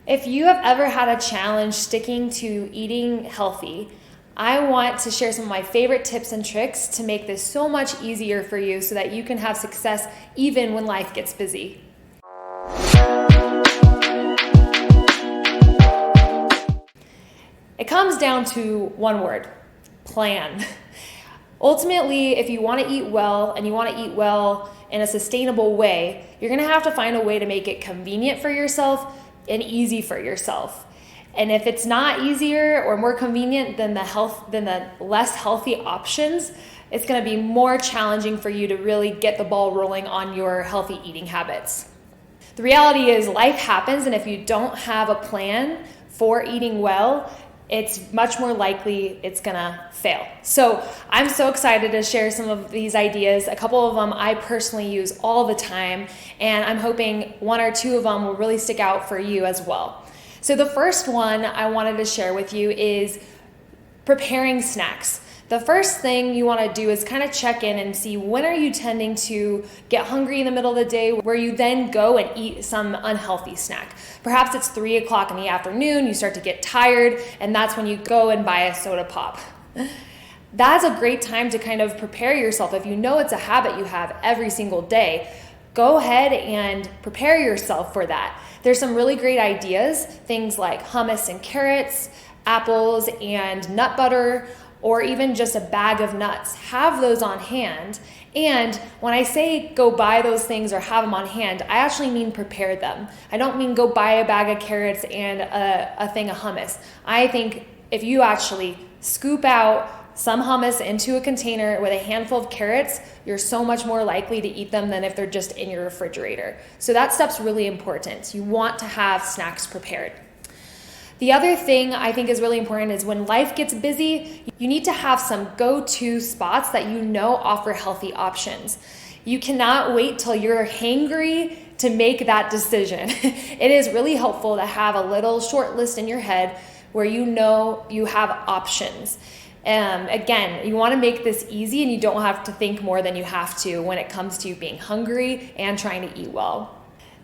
If you have ever had a challenge sticking to eating healthy, I want to share some of my favorite tips and tricks to make this so much easier for you so that you can have success even when life gets busy. It comes down to one word: plan. Ultimately, if you want to eat well and you want to eat well in a sustainable way, you're going to have to find a way to make it convenient for yourself and easy for yourself. And if it's not easier or more convenient than the less healthy options, it's going to be more challenging for you to really get the ball rolling on your healthy eating habits. The reality is life happens, and if you don't have a plan for eating well, it's much more likely it's gonna fail. So I'm so excited to share some of these ideas. A couple of them I personally use all the time, and I'm hoping one or two of them will really stick out for you as well. So the first one I wanted to share with you is preparing snacks. The first thing you want to do is kind of check in and see, when are you tending to get hungry in the middle of the day where you then go and eat some unhealthy snack. Perhaps it's 3 o'clock in the afternoon, you start to get tired, and that's when you go and buy a soda pop. That's a great time to kind of prepare yourself. If you know it's a habit you have every single day, go ahead and prepare yourself for that. There's some really great ideas, things like hummus and carrots, apples and nut butter, or even just a bag of nuts. Have those on hand. And when I say go buy those things or have them on hand, I actually mean prepare them. I don't mean go buy a bag of carrots and a thing of hummus. I think if you actually scoop out some hummus into a container with a handful of carrots, you're so much more likely to eat them than if they're just in your refrigerator. So that step's really important. You want to have snacks prepared. The other thing I think is really important is when life gets busy, you need to have some go-to spots that you know offer healthy options. You cannot wait till you're hangry to make that decision. It is really helpful to have a little short list in your head where you know you have options. Again, you want to make this easy, and you don't have to think more than you have to when it comes to being hungry and trying to eat well.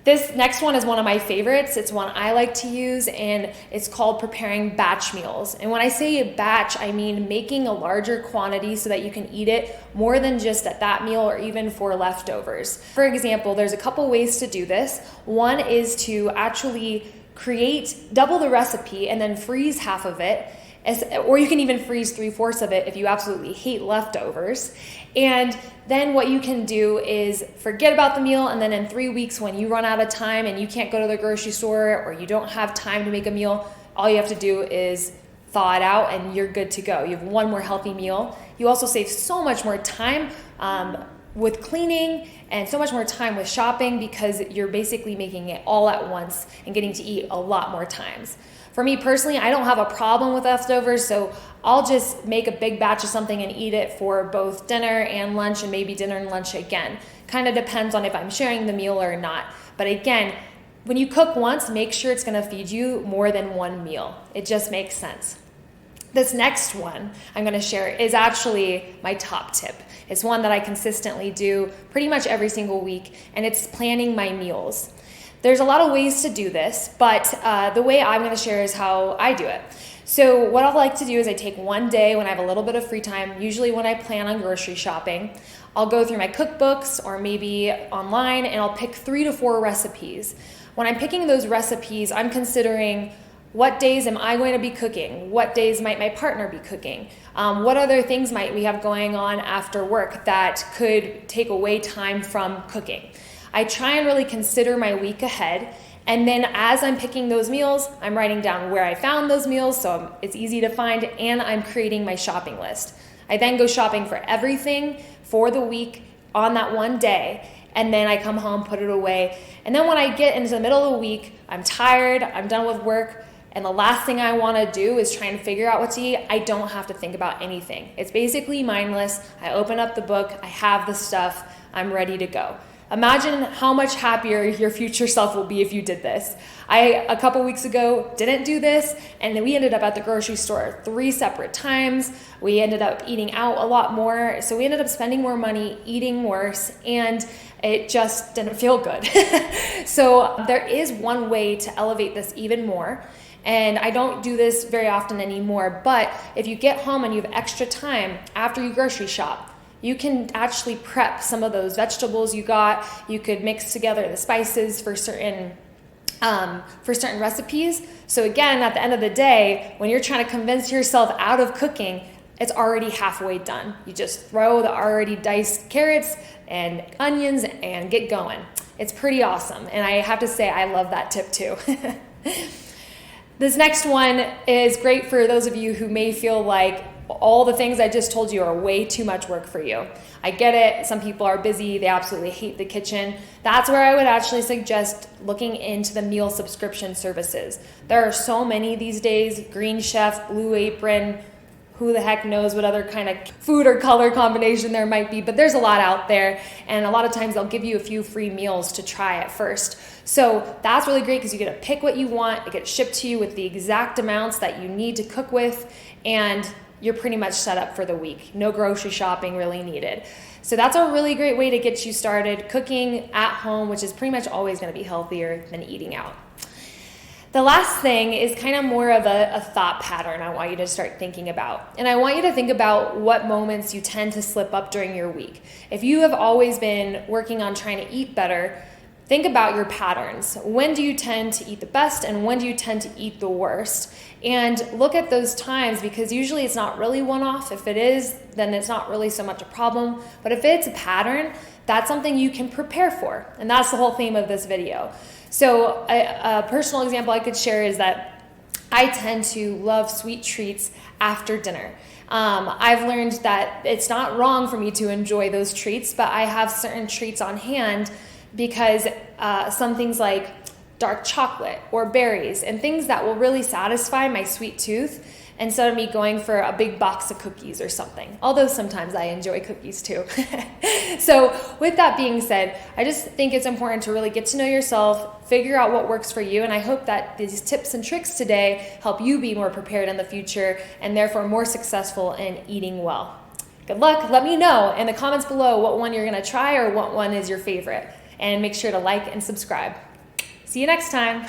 This next one is one of my favorites. It's one I like to use, and it's called preparing batch meals. And when I say batch, I mean making a larger quantity so that you can eat it more than just at that meal or even for leftovers. For example, there's a couple ways to do this. One is to actually double the recipe and then freeze half of it. Or you can even freeze 3/4 of it if you absolutely hate leftovers. And then what you can do is forget about the meal, and then in 3 weeks when you run out of time and you can't go to the grocery store or you don't have time to make a meal, all you have to do is thaw it out and you're good to go. You have one more healthy meal. You also save so much more time with cleaning and so much more time with shopping because you're basically making it all at once and getting to eat a lot more times. For me personally, I don't have a problem with leftovers, so I'll just make a big batch of something and eat it for both dinner and lunch, and maybe dinner and lunch again. Kind of depends on if I'm sharing the meal or not. But again, when you cook once, make sure it's going to feed you more than one meal. It just makes sense. This next one I'm going to share is actually my top tip. It's one that I consistently do pretty much every single week, and it's planning my meals. There's a lot of ways to do this, but the way I'm going to share is how I do it. So what I like to do is I take one day when I have a little bit of free time, usually when I plan on grocery shopping. I'll go through my cookbooks or maybe online, and I'll pick 3 to 4 recipes. When I'm picking those recipes, I'm considering what days am I going to be cooking? What days might my partner be cooking? What other things might we have going on after work that could take away time from cooking? I try and really consider my week ahead, and then as I'm picking those meals, I'm writing down where I found those meals so it's easy to find, and I'm creating my shopping list. I then go shopping for everything for the week on that one day, and then I come home, put it away, and then when I get into the middle of the week, I'm tired, I'm done with work, and the last thing I want to do is try and figure out what to eat. I don't have to think about anything. It's basically mindless. I open up the book, I have the stuff, I'm ready to go. Imagine how much happier your future self will be if you did this. I, a couple weeks ago, didn't do this, and then we ended up at the grocery store 3 separate times. We ended up eating out a lot more, so we ended up spending more money, eating worse, and it just didn't feel good. So there is one way to elevate this even more. And I don't do this very often anymore, but if you get home and you have extra time after you grocery shop, you can actually prep some of those vegetables you got. You could mix together the spices for certain recipes. So again, at the end of the day, when you're trying to convince yourself out of cooking, it's already halfway done. You just throw the already diced carrots and onions and get going. It's pretty awesome. And I have to say, I love that tip too. This next one is great for those of you who may feel like all the things I just told you are way too much work for you. I get it. Some people are busy. They absolutely hate the kitchen. That's where I would actually suggest looking into the meal subscription services. There are so many these days: Green Chef, Blue Apron, who the heck knows what other kind of food or color combination there might be, but there's a lot out there, and a lot of times they'll give you a few free meals to try at first. So that's really great because you get to pick what you want, it gets shipped to you with the exact amounts that you need to cook with, and you're pretty much set up for the week. No grocery shopping really needed. So that's a really great way to get you started cooking at home, which is pretty much always going to be healthier than eating out. The last thing is kind of more of a thought pattern I want you to start thinking about. And I want you to think about what moments you tend to slip up during your week. If you have always been working on trying to eat better, think about your patterns. When do you tend to eat the best and when do you tend to eat the worst? And look at those times, because usually it's not really one-off. If it is, then it's not really so much a problem. But if it's a pattern, that's something you can prepare for. And that's the whole theme of this video. So a personal example I could share is that I tend to love sweet treats after dinner. I've learned that it's not wrong for me to enjoy those treats, but I have certain treats on hand because some things like dark chocolate or berries and things that will really satisfy my sweet tooth instead of me going for a big box of cookies or something. Although sometimes I enjoy cookies too. So with that being said, I just think it's important to really get to know yourself, figure out what works for you, and I hope that these tips and tricks today help you be more prepared in the future and therefore more successful in eating well. Good luck. Let me know in the comments below what one you're going to try or what one is your favorite. And make sure to like and subscribe. See you next time.